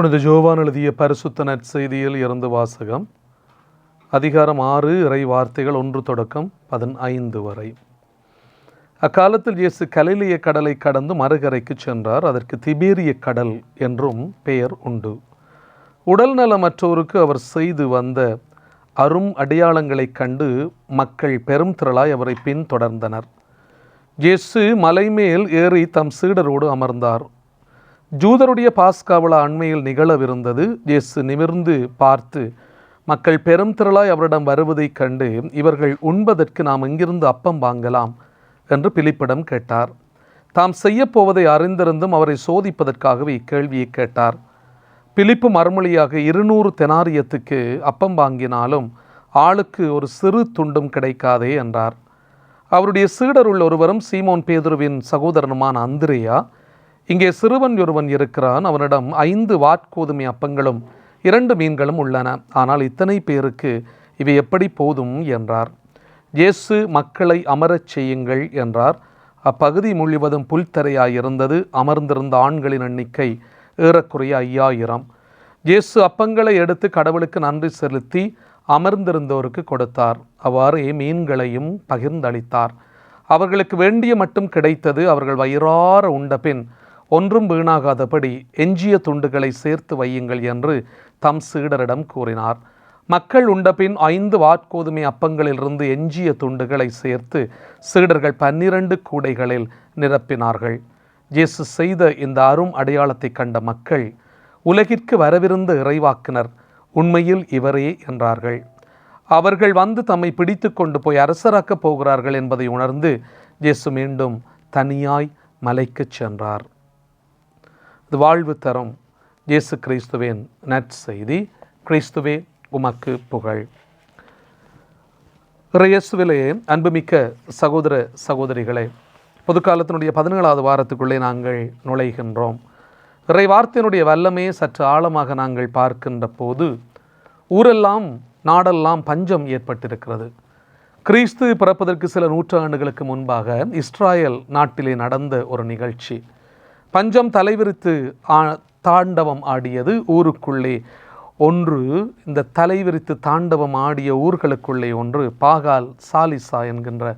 புனித யோவான் எழுதிய பரிசுத்த நற்செய்தியில் இருந்து வாசகம். அதிகாரம் 6, இறை வார்த்தைகள் 1 தொடக்கம் 15 வரை. அக்காலத்தில் இயேசு கலிலேய கடலை கடந்து மறுகரைக்கு சென்றார். அதற்கு திபேரிய கடல் என்றும் பெயர் உண்டு. உடல் நலமற்றோருக்கு அவர் செய்து வந்த அரும் அடையாளங்களைக் கண்டு மக்கள் பெரும் திரளாய் அவரை பின்தொடர்ந்தனர். இயேசு மலைமேல் ஏறி தம் சீடரோடு அமர்ந்தார். ஜூதருடைய பாஸ்கா விழா அண்மையில் நிகழவிருந்தது. இயேசு நிமிர்ந்து பார்த்து மக்கள் பெரும் திரளாய் அவரிடம் வருவதைக் கண்டு, இவர்கள் உண்பதற்கு நாம் எங்கிருந்து அப்பம் வாங்கலாம் என்று பிலிப்பிடம் கேட்டார். தாம் செய்யப்போவதை அறிந்திருந்தும் அவரை சோதிப்பதற்காகவே இக்கேள்வியை கேட்டார். பிலிப்பு மறுமொழியாக 200 தெனாரியத்துக்கு அப்பம் வாங்கினாலும் ஆளுக்கு ஒரு சிறு துண்டும் கிடைக்காதே என்றார். அவருடைய சீடருள் ஒருவரும் சீமோன் பேதுருவின் சகோதரனுமான அந்திரேயா, இங்கே சிறுவன் ஒருவன் இருக்கிறான், அவனிடம் 5 வாற்கோதுமை அப்பங்களும் 2 மீன்களும் உள்ளன, ஆனால் இத்தனை பேருக்கு இவை எப்படி போதும் என்றார். இயேசு மக்களை அமரச் செய்யுங்கள் என்றார். அப்பகுதி முழுவதும் புல்தரையாயிருந்தது. அமர்ந்திருந்த ஆண்களின் எண்ணிக்கை ஏறக்குறைய 5000. இயேசு அப்பங்களை எடுத்து கடவுளுக்கு நன்றி செலுத்தி அமர்ந்திருந்தோருக்கு கொடுத்தார். அவ்வாறே மீன்களையும் பகிர்ந்தளித்தார். அவர்களுக்கு வேண்டிய மட்டும் கிடைத்தது. அவர்கள் வயிறார உண்ட பின் ஒன்றும் வீணாகாதபடி எஞ்சிய துண்டுகளை சேர்த்து வையுங்கள் என்று தம் சீடரிடம் கூறினார். மக்கள் உண்டபின் 5 வாற்கோதுமை அப்பங்களிலிருந்து எஞ்சிய துண்டுகளை சேர்த்து சீடர்கள் 12 கூடைகளில் நிரப்பினார்கள். இயேசு செய்த இந்த அரும் அடையாளத்தை கண்ட மக்கள், உலகிற்கு வரவிருந்த இறைவாக்கினர் உண்மையில் இவரே என்றார்கள். அவர்கள் வந்து தம்மை பிடித்து கொண்டு போய் அரசராக்கப் போகிறார்கள் என்பதை உணர்ந்து இயேசு மீண்டும் தனியாய் மலைக்கு சென்றார். இது வாழ்வு தரும் இயேசு கிறிஸ்துவின் நற்செய்தி. கிறிஸ்துவே உமக்கு புகழ். இயேசுவிலே அன்புமிக்க சகோதர சகோதரிகளே, பொதுக்காலத்தினுடைய 17வது வாரத்துக்குள்ளே நாங்கள் நுழைகின்றோம். இறை வார்த்தையினுடைய வல்லமே சற்று ஆழமாக நாங்கள் பார்க்கின்ற போது ஊரெல்லாம் நாடெல்லாம் பஞ்சம் ஏற்பட்டிருக்கிறது. கிறிஸ்து பிறப்பதற்கு சில நூற்றாண்டுகளுக்கு முன்பாக இஸ்ராயல் நாட்டிலே நடந்த ஒரு நிகழ்ச்சி. பஞ்சம் தலைவிரித்து தாண்டவம் ஆடியது. ஊருக்குள்ளே ஒன்று, இந்த தலைவிரித்து தாண்டவம் ஆடிய ஊர்களுக்குள்ளே ஒன்று பாகால் சாலிசா என்கின்ற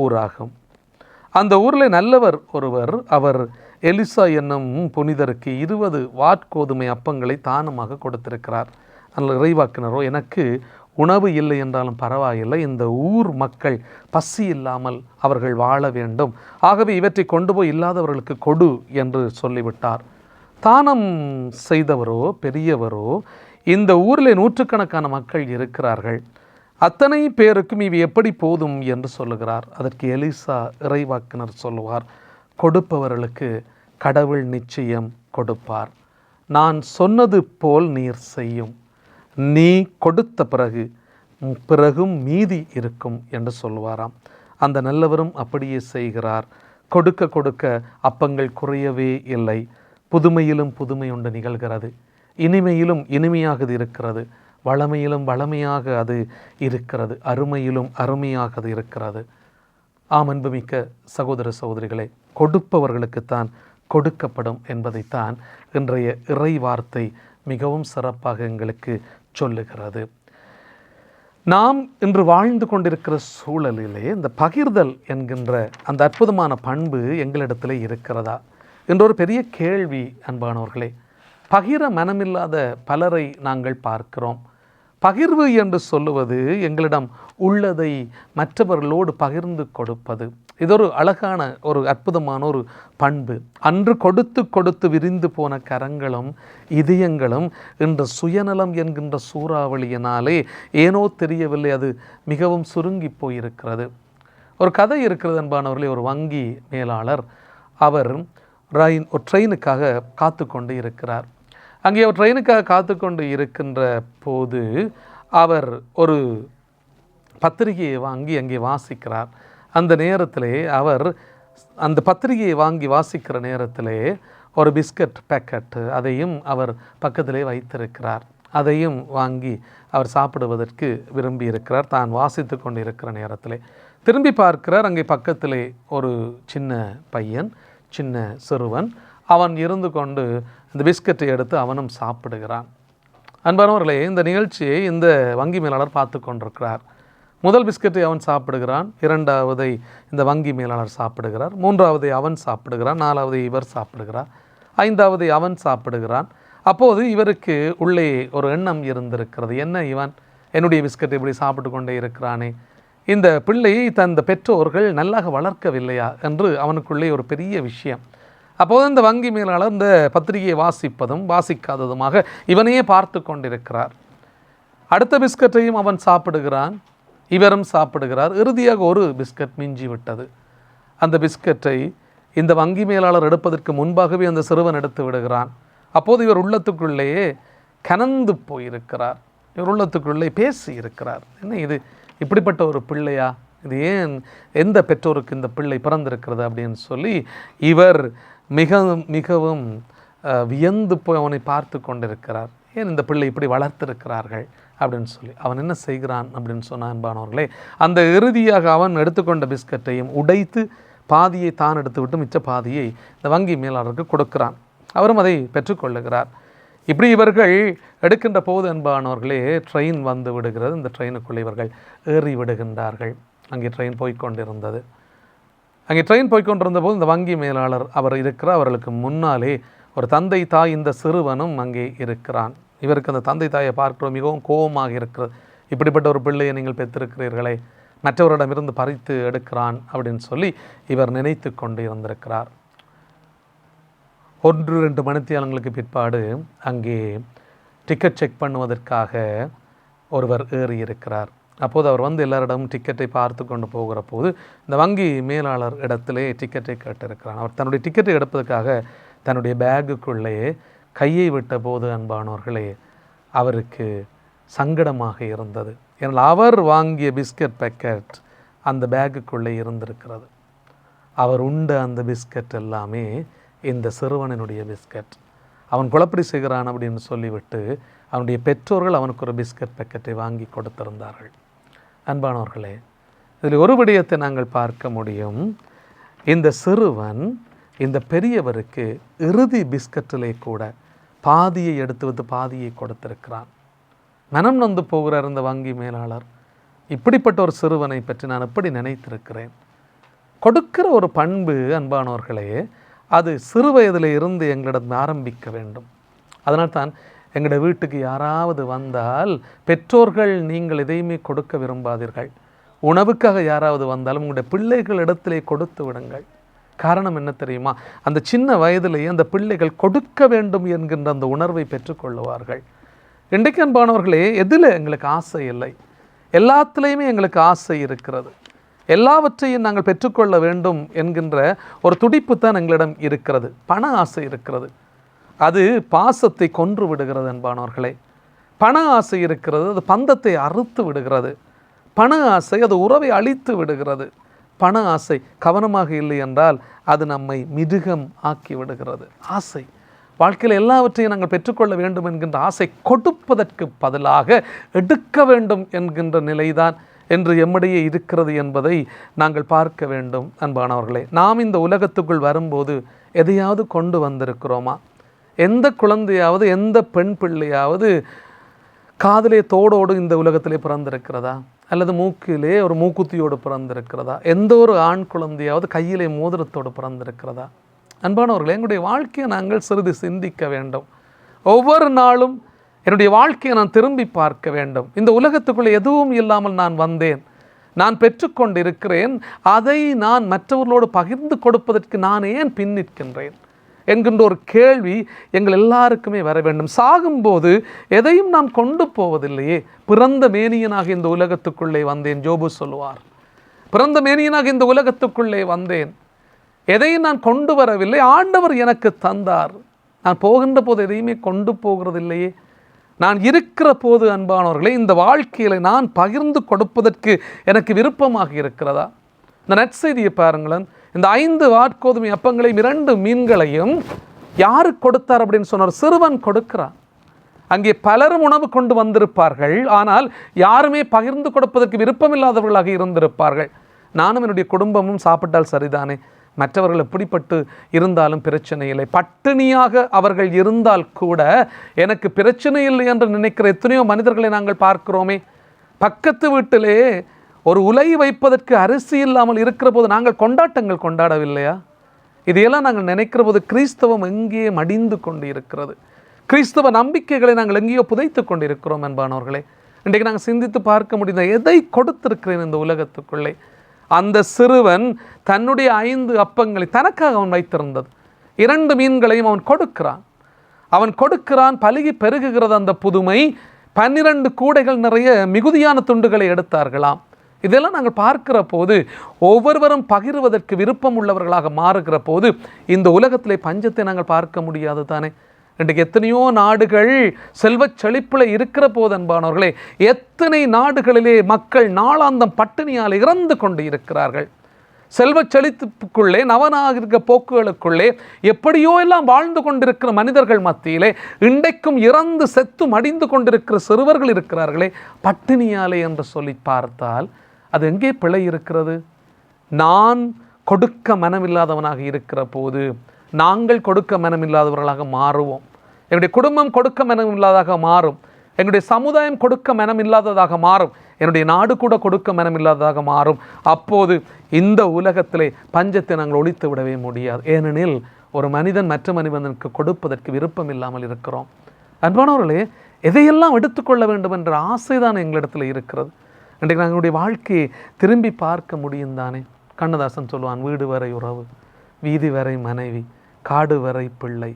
ஊராகும். அந்த ஊரில் நல்லவர் ஒருவர், அவர் எலிசா என்னும் புனிதருக்கு 20 வாற்கோதுமை அப்பங்களை தானமாக கொடுத்திருக்கிறார். அதில் இறைவாக்கினரோ, எனக்கு உணவு இல்லை என்றாலும் பரவாயில்லை, இந்த ஊர் மக்கள் பசி இல்லாமல் அவர்கள் வாழ வேண்டும், ஆகவே இவற்றை கொண்டு போய் இல்லாதவர்களுக்கு கொடு என்று சொல்லிவிட்டார். தானம் செய்தவரோ பெரியவரோ, இந்த ஊரில் நூற்றுக்கணக்கான மக்கள் இருக்கிறார்கள், அத்தனை பேருக்கும் இவை எப்படி போதும் என்று சொல்லுகிறார். அதற்கு எலிசா இறைவாக்கினர் சொல்லுவார், கொடுப்பவர்களுக்கு கடவுள் நிச்சயம் கொடுப்பார். நான் சொன்னது போல் நீர் செய்யும், நீ கொடுத்த பிறகும் மீதி இருக்கும் என்று சொல்லுவாராம். அந்த நல்லவரும் அப்படியே செய்கிறார். கொடுக்க கொடுக்க அப்பங்கள் குறையவே இல்லை. புதுமையிலும் புதுமை ஒன்று நிகழ்கிறது, இனிமையிலும் இனிமையாக இருக்கிறது, வளமையிலும் வளமையாக அது இருக்கிறது, அருமையிலும் அருமையாக அது இருக்கிறது. அன்புமிக்க சகோதர சகோதரிகளே, கொடுப்பவர்களுக்குத்தான் கொடுக்கப்படும் என்பதைத்தான் இன்றைய இறை வார்த்தை மிகவும் சிறப்பாக எங்களுக்கு சொல்லுகிறது. நாம் இன்று வாழ்ந்து கொண்டிருக்கிற சூழலிலே இந்த பகிர்தல் என்கின்ற அந்த அற்புதமான பண்பு எங்களிடத்தில் இருக்கிறதா என்ற ஒரு பெரிய கேள்வி. அன்பானவர்களே, பகிர மனமில்லாத பலரை நாங்கள் பார்க்கிறோம். பகிர்வு என்று சொல்லுவது எங்களிடம் உள்ளதை மற்றவர்களோடு பகிர்ந்து கொடுப்பது. இது ஒரு அழகான ஒரு அற்புதமான ஒரு பண்பு. அன்று கொடுத்து கொடுத்து விரிந்து போன கரங்களும் இதயங்களும் இன்று சுயநலம் என்கின்ற சூறாவளியினாலே ஏனோ தெரியவில்லை, அது மிகவும் சுருங்கி போயிருக்கிறது. ஒரு கதை இருக்கிறது அன்பானவர்களே. ஒரு வங்கி மேலாளர், அவர் ஒரு ட்ரெயினுக்காக காத்து கொண்டு இருக்கிறார். அங்கே அவர் ட்ரெயினுக்காக காத்து கொண்டு இருக்கின்ற போது அவர் ஒரு பத்திரிகையை வாங்கி அங்கே வாசிக்கிறார். அந்த நேரத்திலே அவர் அந்த பத்திரிகையை வாங்கி வாசிக்கிற நேரத்திலே ஒரு பிஸ்கட் பேக்கெட் அதையும் அவர் பக்கத்திலே வைத்திருக்கிறார். அதையும் வாங்கி அவர் சாப்பிடுவதற்கு விரும்பி இருக்கிறார். தான் வாசித்து கொண்டு இருக்கிற நேரத்திலே திரும்பி பார்க்கிறார். அங்கே பக்கத்திலே ஒரு சின்ன பையன், சின்ன சிறுவன், அவன் இருந்து கொண்டு இந்த பிஸ்கட்டை எடுத்து அவனும் சாப்பிடுகிறான். அன்பானவர்களே, இந்த நிகழ்ச்சியை இந்த வங்கி மேலாளர் பார்த்து கொண்டிருக்கிறார். முதல் பிஸ்கட்டை அவன் சாப்பிடுகிறான், இரண்டாவதை இந்த வங்கி மேலாளர் சாப்பிடுகிறார், மூன்றாவதை அவன் சாப்பிடுகிறான், நாலாவதை இவர் சாப்பிடுகிறார், ஐந்தாவதை அவன் சாப்பிடுகிறான். அப்போது இவருக்கு உள்ளே ஒரு எண்ணம் இருந்திருக்கிறது. என்ன, இவன் என்னுடைய பிஸ்கட்டை இப்படி சாப்பிட்டு கொண்டே இருக்கிறானே, இந்த பிள்ளையை தந்த பெற்றோர்கள் நல்லாக வளர்க்கவில்லையா என்று அவனுக்குள்ளே ஒரு பெரிய விஷயம். அப்போது இந்த வங்கி மேலாளர் இந்த பத்திரிகையை வாசிப்பதும் வாசிக்காததுமாக இவனையே பார்த்து கொண்டிருக்கிறார். அடுத்த பிஸ்கட்டையும் அவன் சாப்பிடுகிறான், இவரும் சாப்பிடுகிறார். இறுதியாக ஒரு பிஸ்கட் மிஞ்சி விட்டது. அந்த பிஸ்கட்டை இந்த வங்கி மேலாளர் எடுப்பதற்கு முன்பாகவே அந்த சிறுவன் எடுத்து விடுகிறான். அப்போது இவர் உள்ளத்துக்குள்ளேயே கனந்து போயிருக்கிறார். இவர் உள்ளத்துக்குள்ளே பேசி இருக்கிறார். என்ன இது, இப்படிப்பட்ட ஒரு பிள்ளையா, இது ஏன், எந்த பெற்றோருக்கு இந்த பிள்ளை பிறந்திருக்கிறது அப்படின்னு சொல்லி இவர் மிகவும் வியந்து போய் அவனை பார்த்து கொண்டிருக்கிறார். ஏன் இந்த பிள்ளை இப்படி வளர்த்திருக்கிறார்கள் அப்படின்னு சொல்லி அவன் என்ன செய்கிறான் அப்படின்னு சொன்னான். அன்பானவர்களே, அந்த இறுதியாக அவன் எடுத்துக்கொண்ட பிஸ்கட்டையும் உடைத்து பாதியை தான் எடுத்துவிட்டு மிச்ச பாதியை இந்த வங்கி மேலாளருக்கு கொடுக்கிறான். அவரும் அதை பெற்றுக்கொள்ளுகிறார். இப்படி இவர்கள் எடுக்கின்ற போது அன்பானவர்களே, ட்ரெயின் வந்து விடுகிறது. இந்த ட்ரெயினுக்குள்ளே இவர்கள் ஏறி விடுகின்றார்கள். அங்கே ட்ரெயின் போய்கொண்டிருந்தது. அங்கே ட்ரெயின் போய்கொண்டிருந்த போது இந்த வங்கி மேலாளர் அவர் இருக்கிறார். அவர்களுக்கு முன்னாலே ஒரு தந்தை தாய் இந்த சிறுவனும் அங்கே இருக்கிறான். இவருக்கு அந்த தந்தை தாயை பார்க்கிறோம், மிகவும் கோபமாக இருக்கிறது. இப்படிப்பட்ட ஒரு பிள்ளையை நீங்கள் பெற்றிருக்கிறீர்களே, மற்றவரிடமிருந்து பறித்து எடுக்கிறான் அப்படின்னு சொல்லி இவர் நினைத்து கொண்டு இருந்திருக்கிறார். 1-2 மணித்தியாலங்களுக்கு பிற்பாடு அங்கே டிக்கெட் செக் பண்ணுவதற்காக ஒருவர் ஏறி இருக்கிறார். அப்போது அவர் வந்து எல்லாரிடமும் டிக்கெட்டை பார்த்து கொண்டு போகிற போது இந்த வங்கி மேலாளர் இடத்திலே டிக்கெட்டை கேட்டிருக்கிறான். அவர் தன்னுடைய டிக்கெட்டை எடுப்பதற்காக தன்னுடைய பேக்குக்குள்ளே கையை விட்ட போது அன்பானவர்களே, அவருக்கு சங்கடமாக இருந்தது. ஏனால் அவர் வாங்கிய பிஸ்கட் பேக்கெட் அந்த பேக்குக்குள்ளே இருந்திருக்கிறது. அவர் உண்ட அந்த பிஸ்கட் எல்லாமே இந்த சிறுவனினுடைய பிஸ்கட். அவன் குழப்படி செய்கிறான் அப்படின்னு சொல்லிவிட்டு அவனுடைய பெற்றோர்கள் அவனுக்கு ஒரு பிஸ்கட் பேக்கெட்டை வாங்கி கொடுத்திருந்தார்கள். அன்பானவர்களே, இதில் ஒரு விடயத்தை நாங்கள் பார்க்க முடியும். இந்த சிறுவன் இந்த பெரியவருக்கு இறுதி பிஸ்கட்டிலே கூட பாதியை எடுத்து வந்து பாதியை கொடுத்திருக்கிறான். மனம் நொந்து போகிறார் இந்த வங்கி மேலாளர். இப்படிப்பட்ட ஒரு சிறுவனை பற்றி நான் எப்படி நினைத்திருக்கிறேன். கொடுக்கிற ஒரு பண்பு அன்பானவர்களே, அது சிறு வயதில் இருந்து எங்களிடம் ஆரம்பிக்க வேண்டும். அதனால்தான் எங்களுடைய வீட்டுக்கு யாராவது வந்தால் பெற்றோர்கள் நீங்கள் எதையுமே கொடுக்க விரும்பாதீர்கள். உணவுக்காக யாராவது வந்தாலும் உங்களுடைய பிள்ளைகள் இடத்திலே கொடுத்து விடுங்கள். காரணம் என்ன தெரியுமா? அந்த சின்ன வயதிலேயே அந்த பிள்ளைகள் கொடுக்க வேண்டும் என்கின்ற அந்த உணர்வை பெற்றுக்கொள்ளுவார்கள். இன்றைக்கு அன்பானவர்களே, எதில் எங்களுக்கு ஆசை இல்லை, எல்லாத்துலேயுமே எங்களுக்கு ஆசை இருக்கிறது. எல்லாவற்றையும் நாங்கள் பெற்றுக்கொள்ள வேண்டும் என்கின்ற ஒரு துடிப்பு தான் எங்களிடம் இருக்கிறது. பண ஆசை இருக்கிறது. அது பாசத்தை கொன்று விடுகிறது அன்பானவர்களே. பண ஆசை இருக்கிறது, அது பந்தத்தை அறுத்து விடுகிறது. பண ஆசை அது உறவை அழித்து விடுகிறது. பண ஆசை கவனமாக இல்லை என்றால் அது நம்மை மிருகம் ஆக்கி விடுகிறது. ஆசை, வாழ்க்கையில் எல்லாவற்றையும் நாங்கள் பெற்றுக்கொள்ள வேண்டும் என்கின்ற ஆசை கொடுப்பதற்கு பதிலாக எடுக்க வேண்டும் என்கின்ற நிலைதான் என்று எம்மிடையே இருக்கிறது என்பதை நாங்கள் பார்க்க வேண்டும். அன்பானவர்களே, நாம் இந்த உலகத்துக்குள் வரும்போது எதையாவது கொண்டு வந்திருக்கிறோமா? எந்த குழந்தையாவது, எந்த பெண் பிள்ளையாவது காதிலே தோடோடு இந்த உலகத்திலே பிறந்திருக்கிறதா? அல்லது மூக்கிலே ஒரு மூக்குத்தியோடு பிறந்திருக்கிறதா? எந்த ஒரு ஆண் குழந்தையாவது கையிலே மோதிரத்தோடு பிறந்திருக்கிறதா? அன்பானவர்களே, எங்களுடைய வாழ்க்கையை நாங்கள் சிறிது சிந்திக்க வேண்டும். ஒவ்வொரு நாளும் என்னுடைய வாழ்க்கையை நான் திரும்பி பார்க்க வேண்டும். இந்த உலகத்துக்குள்ளே எதுவும் இல்லாமல் நான் வந்தேன், நான் பெற்றுக்கொண்டிருக்கிறேன், அதை நான் மற்றவர்களோடு பகிர்ந்து கொடுப்பதற்கு நான் ஏன் பின்னிற்கின்றேன் என்கின்ற ஒரு கேள்வி எங்கள் எல்லாருக்குமே வர வேண்டும். சாகும்போது எதையும் நாம் கொண்டு போவதில்லையே. பிறந்த மேனியனாக இந்த உலகத்துக்குள்ளே வந்தேன், ஜோபு சொல்லுவார். பிறந்த மேனியனாக இந்த உலகத்துக்குள்ளே வந்தேன், எதையும் நான் கொண்டு வரவில்லை, ஆண்டவர் எனக்கு தந்தார். நான் போகின்ற போது எதையுமே கொண்டு போகிறதில்லையே. நான் இருக்கிற போது அன்பானவர்களே, இந்த வாழ்க்கையில் நான் பகிர்ந்து கொடுப்பதற்கு எனக்கு விருப்பமாக இருக்கிறதா? இந்த நற்செய்தியை பாருங்களேன். இந்த 5 வாற்கோதுமை அப்பங்களையும் 2 மீன்களையும் யாரு கொடுத்தார் அப்படின்னு சொன்னார்? சிறுவன் கொடுக்கிறான். அங்கே பலரும் உணவு கொண்டு வந்திருப்பார்கள், ஆனால் யாருமே பகிர்ந்து கொடுப்பதற்கு விருப்பமில்லாதவர்களாக இருந்திருப்பார்கள். நானும் என்னுடைய குடும்பமும் சாப்பிட்டால் சரிதானே, மற்றவர்கள் எப்படிப்பட்டு இருந்தாலும் பிரச்சனை இல்லை, பட்டினியாக அவர்கள் இருந்தால் கூட எனக்கு பிரச்சனை இல்லை என்று நினைக்கிற எத்தனையோ மனிதர்களை நாங்கள் பார்க்கிறோமே. பக்கத்து வீட்டிலே ஒரு உலை வைப்பதற்கு அரிசி இல்லாமல் இருக்கிற போது நாங்கள் கொண்டாட்டங்கள் கொண்டாடவில்லையா? இதையெல்லாம் நாங்கள் நினைக்கிற போது கிறிஸ்தவம் எங்கே மடிந்து கொண்டு இருக்கிறது? கிறிஸ்தவ நம்பிக்கைகளை நாங்கள் எங்கேயோ புதைத்து கொண்டு இருக்கிறோம் என்பானவர்களே. இன்றைக்கு நாங்கள் சிந்தித்து பார்க்க முடிந்த எதை கொடுத்திருக்கிறேன் இந்த உலகத்துக்குள்ளே? அந்த சிறுவன் தன்னுடைய 5 அப்பங்களை தனக்காக அவன் வைத்திருந்தது, 2 மீன்களையும் அவன் கொடுக்கிறான். பலுகி பெருகுகிறது அந்த புதுமை. 12 கூடைகள் நிறைய மிகுதியான துண்டுகளை எடுத்தார்களாம். இதெல்லாம் நாங்கள் பார்க்கிற போது ஒவ்வொருவரும் பகிர்வதற்கு விருப்பம் உள்ளவர்களாக மாறுகிற போது இந்த உலகத்திலே பஞ்சத்தை நாங்கள் பார்க்க முடியாது தானே. இன்றைக்கு எத்தனையோ நாடுகள் செல்வச் செழிப்பில் இருக்கிற போது அன்பானவர்களே, எத்தனை நாடுகளிலே மக்கள் நாளாந்தம் பட்டினியால் இறந்து கொண்டு இருக்கிறார்கள். செல்வச் செழிப்புக்குள்ளே நவநாகரிக போக்குகளுக்குள்ளே எப்படியோ எல்லாம் வாழ்ந்து கொண்டிருக்கிற மனிதர்கள் மத்தியிலே இன்றைக்கும் இறந்து செத்து மடிந்து கொண்டிருக்கிற சிறுவர்கள் இருக்கிறார்களே பட்டினியாலே என்று சொல்லி பார்த்தால் அது எங்கே பிழை இருக்கிறது? நான் கொடுக்க மனமில்லாதவனாக இருக்கிற போது நாங்கள் கொடுக்க மனமில்லாதவர்களாக மாறுவோம். என்னுடைய குடும்பம் கொடுக்க மனமில்லாததாக மாறும். எங்களுடைய சமுதாயம் கொடுக்க மனமில்லாததாக மாறும். என்னுடைய நாடு கூட கொடுக்க மனமில்லாததாக மாறும். அப்போது இந்த உலகத்திலே பஞ்சத்தை நாங்கள் ஒழித்து விடவே முடியாது. ஏனெனில் ஒரு மனிதன் மற்ற மனிதனுக்கு கொடுப்பதற்கு விருப்பம் இல்லாமல் இருக்கிறோம். அன்பானவர்களே, எதையெல்லாம் எடுத்துக்கொள்ள வேண்டும் என்ற ஆசைதான் எங்களிடத்தில் இருக்கிறது. இன்றைக்கு நாங்களுடைய வாழ்க்கையை திரும்பி பார்க்க முடியும் தானே. கண்ணதாசன் சொல்லுவான், வீடு வரை உறவு, வீதி வரை மனைவி, காடு வரை பிள்ளை,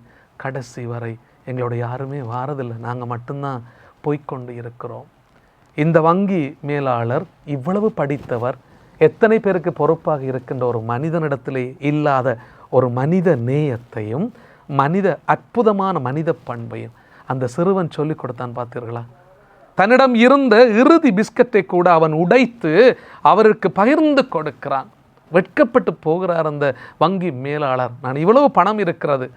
கடைசி வரை எங்களோட யாருமே வாரதில்லை, நாங்கள் மட்டும்தான் போய்கொண்டு இருக்கிறோம். இந்த வங்கி மேலாளர் இவ்வளவு படித்தவர், எத்தனை பேருக்கு பொறுப்பாக இருக்கின்ற ஒரு மனிதனிடத்திலே இல்லாத ஒரு மனித நேயத்தையும் அற்புதமான மனித பண்பையும் அந்த சிறுவன் சொல்லிக் கொடுத்தான். பார்த்தீர்களா? தன்னிடம் இருந்த இறுதி பிஸ்கட்டை கூட அவன் உடைத்து அவருக்கு பகிர்ந்து கொடுக்கிறான். வெட்கப்பட்டு போகிறார் அந்த வங்கி மேலாளர். நான் இவ்வளவு பணம் இருக்கிறது,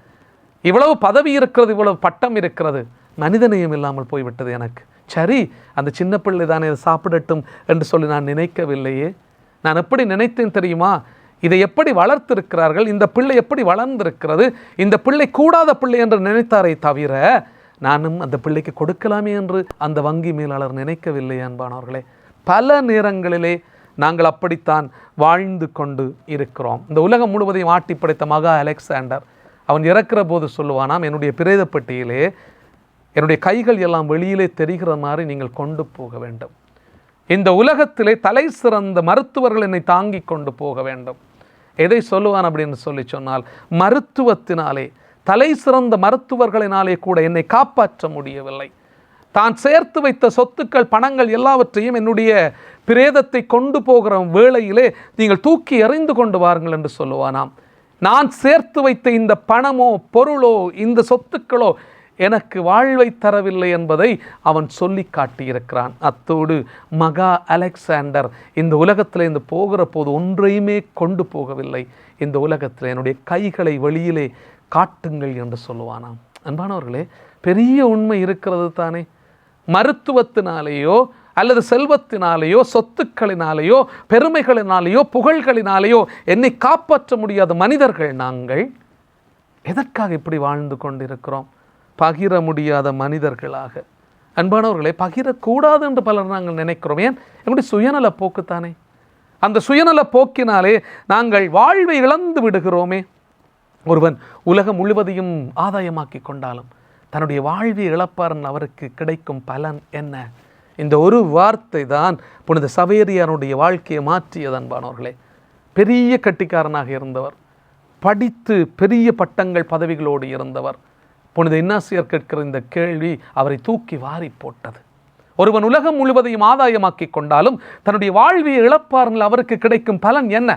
இவ்வளவு பதவி இருக்கிறது, இவ்வளவு பட்டம் இருக்கிறது, மனிதநேயம் இல்லாமல் போய்விட்டது எனக்கு. சரி, அந்த சின்ன பிள்ளை தானே இதை சாப்பிடட்டும் என்று சொல்லி நான் நினைக்கவில்லையே. நான் எப்படி நினைத்தேன் தெரியுமா? இதை எப்படி வளர்த்திருக்கிறார்கள், இந்த பிள்ளை எப்படி வளர்ந்திருக்கிறது, இந்த பிள்ளை கூடாத பிள்ளை என்று நினைத்தாரை தவிர நானும் அந்த பிள்ளைக்கு கொடுக்கலாமே என்று அந்த வங்கி மேலாளர் நினைக்கவில்லை. அன்பானவர்களே, பல நேரங்களிலே நாங்கள் அப்படித்தான் வாழ்ந்து கொண்டு இருக்கிறோம். இந்த உலகம் முழுவதையும் ஆட்டி படைத்த மகா அலெக்சாண்டர் அவன் இறக்கிற போது சொல்லுவானாம், என்னுடைய பிரேதப்பட்டியிலே என்னுடைய கைகள் எல்லாம் வெளியிலே தெரிகிற மாதிரி நீங்கள் கொண்டு போக வேண்டும். இந்த உலகத்திலே தலை சிறந்த மருத்துவர்கள் என்னை தாங்கி கொண்டு போக வேண்டும். எதை சொல்லுவான் அப்படின்னு சொன்னால், மருத்துவத்தினாலே, தலை சிறந்த மருத்துவர்களினாலே கூட என்னை காப்பாற்ற முடியவில்லை. தான் சேர்த்து வைத்த சொத்துக்கள், பணங்கள் எல்லாவற்றையும் என்னுடைய பிரேதத்தை கொண்டு போகிற வேளையிலே நீங்கள் தூக்கி எறிந்து கொண்டு வாருங்கள் என்று சொல்லுவானாம். நான் சேர்த்து வைத்த இந்த பணமோ பொருளோ இந்த சொத்துக்களோ எனக்கு வாழ்வை தரவில்லை என்பதை அவன் சொல்லி காட்டியிருக்கிறான். அத்தோடு மகா அலெக்சாண்டர் இந்த உலகத்தில் இந்த போகிற போது ஒன்றையுமே கொண்டு போகவில்லை. இந்த உலகத்தில் என்னுடைய கைகளை வெளியிலே காட்டுங்கள் என்று சொல்லுவானாம். அன்பானவர்களே, பெரிய உண்மை இருக்கிறது தானே. மருத்துவத்தினாலேயோ அல்லது செல்வத்தினாலேயோ சொத்துக்களினாலேயோ பெருமைகளினாலேயோ புகழ்களினாலேயோ என்னை காப்பாற்ற முடியாத மனிதர்கள் நாங்கள். எதற்காக இப்படி வாழ்ந்து கொண்டிருக்கிறோம்? பகிர முடியாத மனிதர்களாக. அன்பானவர்களே, பகிரக்கூடாது என்று பலர் நாங்கள் நினைக்கிறோம். ஏன்? எங்களுடைய சுயநல போக்குத்தானே. அந்த சுயநல போக்கினாலே நாங்கள் வாழ்வை இழந்து விடுகிறோமே. ஒருவன் உலகம் முழுவதையும் ஆதாயமாக்கி கொண்டாலும் தன்னுடைய வாழ்வை இழப்பாரன் அவருக்கு கிடைக்கும் பலன் என்ன? இந்த ஒரு வார்த்தை தான் புனித சவேரியானுடைய வாழ்க்கையை மாற்றியது. அன்பானவர்களே, பெரிய கட்டிக்காரனாக இருந்தவர், படித்து பெரிய பட்டங்கள் பதவிகளோடு இருந்தவர். புனித இன்னாசியார் கேட்கிற இந்த கேள்வி அவரை தூக்கி வாரி போட்டது. ஒருவன் உலகம் முழுவதையும் ஆதாயமாக்கி கொண்டாலும் தன்னுடைய வாழ்வியை இழப்பார்கள், அவருக்கு கிடைக்கும் பலன் என்ன?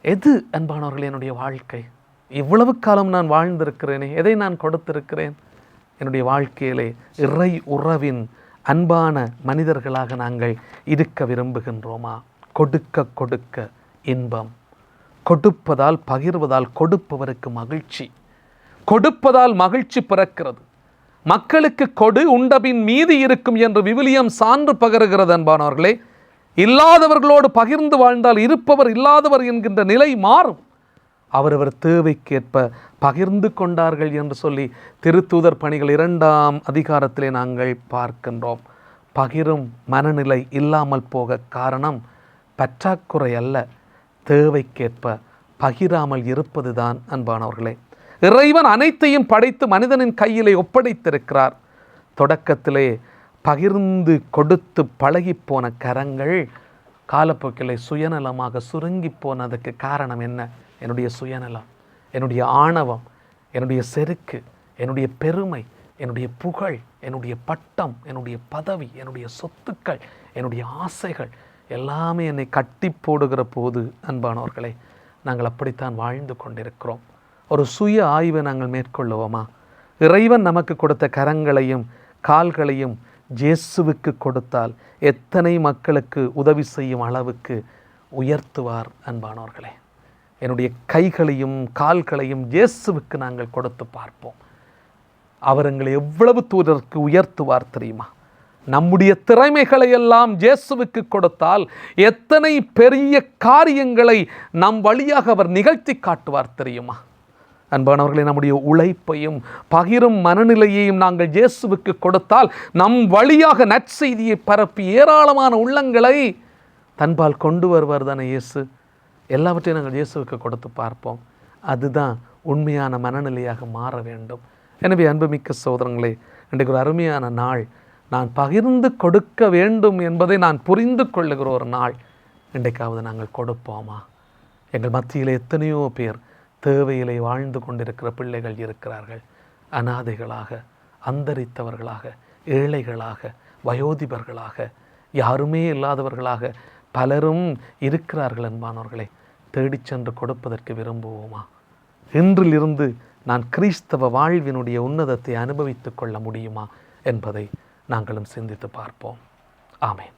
எது அன்பானவர்களே என்னுடைய வாழ்க்கை? இவ்வளவு காலம் நான் வாழ்ந்திருக்கிறேனே, எதை நான் கொடுத்திருக்கிறேன்? என்னுடைய வாழ்க்கையிலே இறை உறவின் அன்பான மனிதர்களாக நாங்கள் இருக்க விரும்புகின்றோமா? கொடுக்க கொடுக்க இன்பம், கொடுப்பதால் பகிர்வதால் கொடுப்பவருக்கு மகிழ்ச்சி, கொடுப்பதால் மகிழ்ச்சி பிறக்கிறது. மக்களுக்கு கொடு, உண்டபின் மீதி இருக்கும் என்று விவிலியம் சான்று பகருகிறது. அன்பானவர்களே, இல்லாதவர்களோடு பகிர்ந்து வாழ்ந்தால் இருப்பவர் இல்லாதவர் என்கின்ற நிலை மாறும். அவரவர் தேவைக்கேற்ப பகிர்ந்து கொண்டார்கள் என்று சொல்லி திருத்தூதர் பணிகள் 2ஆம் அதிகாரத்திலே நாங்கள் பார்க்கின்றோம். பகிரும் மனநிலை இல்லாமல் போக காரணம் பற்றாக்குறை அல்ல, தேவைக்கேற்ப பகிராமல் இருப்பதுதான். அன்பானவர்களே, இறைவன் அனைத்தையும் படைத்து மனிதனின் கையிலே ஒப்படைத்திருக்கிறார். தொடக்கத்திலே பகிர்ந்து கொடுத்து பழகிப்போன கரங்கள் காலப்போக்கிலே சுயநலமாக சுருங்கி போனதுக்கு காரணம் என்ன? என்னுடைய சுயநலம், என்னுடைய ஆணவம், என்னுடைய செருக்கு, என்னுடைய பெருமை, என்னுடைய புகழ், என்னுடைய பட்டம், என்னுடைய பதவி, என்னுடைய சொத்துக்கள், என்னுடைய ஆசைகள் எல்லாமே என்னை கட்டி போடுகிற போது அன்பானவர்களே, நாங்கள் அப்படித்தான் வாழ்ந்து கொண்டிருக்கிறோம். ஒரு சுய ஆய்வை நாங்கள் மேற்கொள்ளுவோமா? இறைவன் நமக்கு கொடுத்த கரங்களையும் கால்களையும் இயேசுவுக்கு கொடுத்தால் எத்தனை மக்களுக்கு உதவி செய்யும் அளவுக்கு உயர்த்துவார். அன்பானவர்களே, என்னுடைய கைகளையும் கால்களையும் இயேசுவுக்கு நாங்கள் கொடுத்து பார்ப்போம். அவர் எங்களை எவ்வளவு தூரத்திற்கு உயர்த்துவார் தெரியுமா? நம்முடைய திறமைகளை எல்லாம் இயேசுவுக்கு கொடுத்தால் எத்தனை பெரிய காரியங்களை நம் வழியாக அவர் நிகழ்த்தி காட்டுவார் தெரியுமா? அன்பானவர்களை, நம்முடைய உழைப்பையும் பகிரும் மனநிலையையும் நாங்கள் இயேசுவுக்கு கொடுத்தால் நம் வழியாக நற்செய்தியை பரப்பி ஏராளமான உள்ளங்களை தன்பால் கொண்டு வருவார் தானே இயேசு. எல்லாவற்றையும் நாங்கள் இயேசுவுக்கு கொடுத்து பார்ப்போம். அதுதான் உண்மையான மனநிலையாக மாற வேண்டும். எனவே அன்புமிக்க சகோதரங்களே, இன்றைக்கு ஒரு அருமையான நாள். நான் பகிர்ந்து கொடுக்க வேண்டும் என்பதை நான் புரிந்து கொள்ளுகிற ஒரு நாள். இன்றைக்காவது நாங்கள் கொடுப்போமா? எங்கள் மத்தியில் எத்தனையோ பேர் தேவையிலே வாழ்ந்து கொண்டிருக்கிற பிள்ளைகள் இருக்கிறார்கள். அனாதைகளாக, அந்தரித்தவர்களாக, ஏழைகளாக, வயோதிபர்களாக, யாருமே இல்லாதவர்களாக பலரும் இருக்கிறார்கள். அன்பானவர்களை, தேடிச் சென்று கொடுப்பதற்கு விரும்புவோமா? இன்றிலிருந்து நான் கிறிஸ்தவ வாழ்வினுடைய உன்னதத்தை அனுபவித்துக் கொள்ள முடியுமா என்பதை நாங்களும் சிந்தித்து பார்ப்போம். ஆமென்.